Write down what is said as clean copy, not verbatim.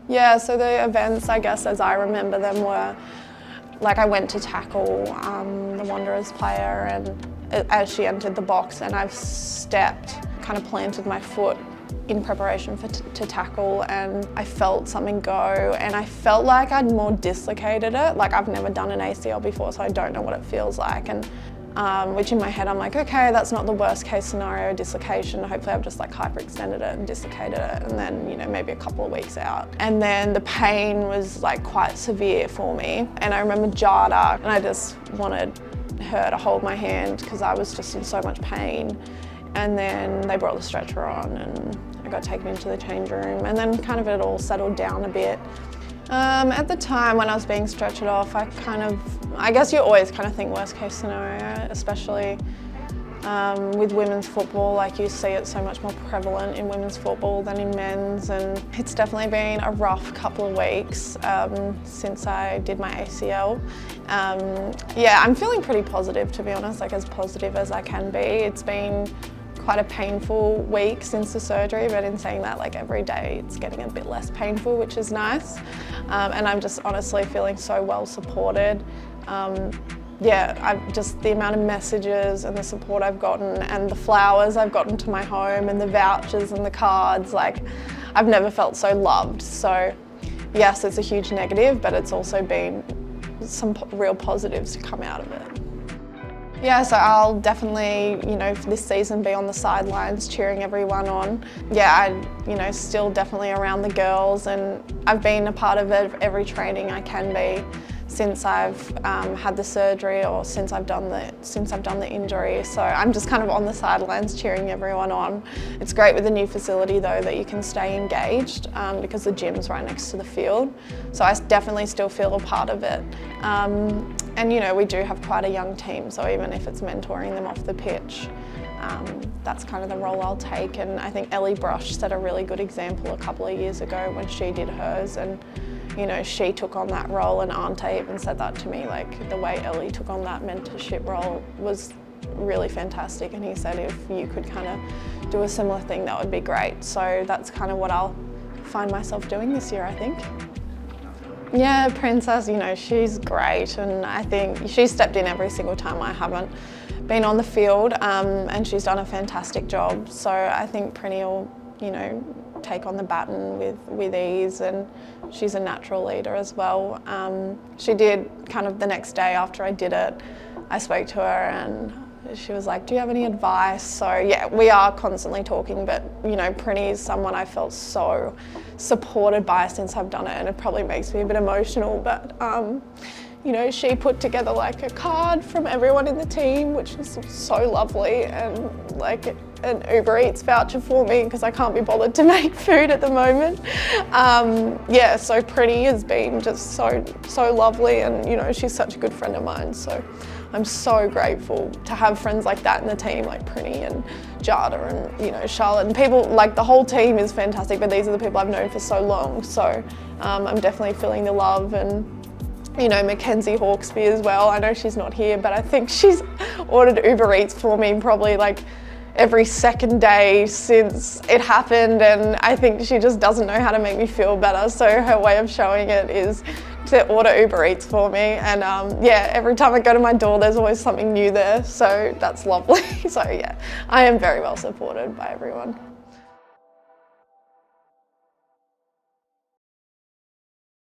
Yeah, so the events, I guess, as I remember them were, like I went to tackle the Wanderers player and as she entered the box, and I've stepped, kind of planted my foot in preparation to tackle, and I felt something go, and I felt like I'd more dislocated it. Like I've never done an ACL before, so I don't know what it feels like. And which in my head I'm like, okay, that's not the worst case scenario, dislocation. Hopefully I've just like hyperextended it and dislocated it, and then, you know, maybe a couple of weeks out. And then the pain was like quite severe for me. And I remember Jada, and I just wanted her to hold my hand because I was just in so much pain. And then they brought the stretcher on and I got taken into the change room, and then kind of it all settled down a bit. At the time when I was being stretchered off, I guess you always kind of think worst case scenario, especially with women's football. Like you see it so much more prevalent in women's football than in men's, and it's definitely been a rough couple of weeks since I did my ACL. Yeah, I'm feeling pretty positive, to be honest, like as positive as I can be. It's been quite a painful week since the surgery, but in saying that, like every day it's getting a bit less painful, which is nice. And I'm just honestly feeling so well supported. Yeah, just the amount of messages and the support I've gotten and the flowers I've gotten to my home and the vouchers and the cards, like I've never felt so loved. So yes, it's a huge negative, but it's also been some real positives to come out of it. Yeah, so I'll definitely, you know, for this season be on the sidelines cheering everyone on. Yeah, still definitely around the girls, and I've been a part of every training I can be since I've had the surgery or since I've done the injury. So I'm just kind of on the sidelines cheering everyone on. It's great with the new facility though that you can stay engaged because the gym's right next to the field. So I definitely still feel a part of it. And you know, we do have quite a young team, so even if it's mentoring them off the pitch, that's kind of the role I'll take. And I think Ellie Brush set a really good example a couple of years ago when she did hers, and you know, she took on that role, and Ante even said that to me, like the way Ellie took on that mentorship role was really fantastic, and he said if you could kind of do a similar thing, that would be great. So that's kind of what I'll find myself doing this year, I think. Yeah, Princess, you know, she's great, and I think she's stepped in every single time I haven't been on the field, and she's done a fantastic job. So I think Prinny will, you know, take on the baton with ease, and she's a natural leader as well. She did kind of the next day after I did it, I spoke to her and she was like, do you have any advice? So yeah, we are constantly talking, but you know, Prinny is someone I felt so supported by since I've done it, and it probably makes me a bit emotional, but you know, she put together like a card from everyone in the team, which is so lovely, and like an Uber Eats voucher for me because I can't be bothered to make food at the moment. Yeah, so Prinny has been just so lovely, and you know, she's such a good friend of mine, so I'm so grateful to have friends like that in the team, like Prinny and Jada and, you know, Charlotte, and people, like the whole team is fantastic, but these are the people I've known for so long, so I'm definitely feeling the love. And you know, Mackenzie Hawkesby as well. I know she's not here, but I think she's ordered Uber Eats for me probably like every second day since it happened, and I think she just doesn't know how to make me feel better, so her way of showing it is to order Uber Eats for me. And yeah, every time I go to my door there's always something new there, so that's lovely. So yeah, I am very well supported by everyone.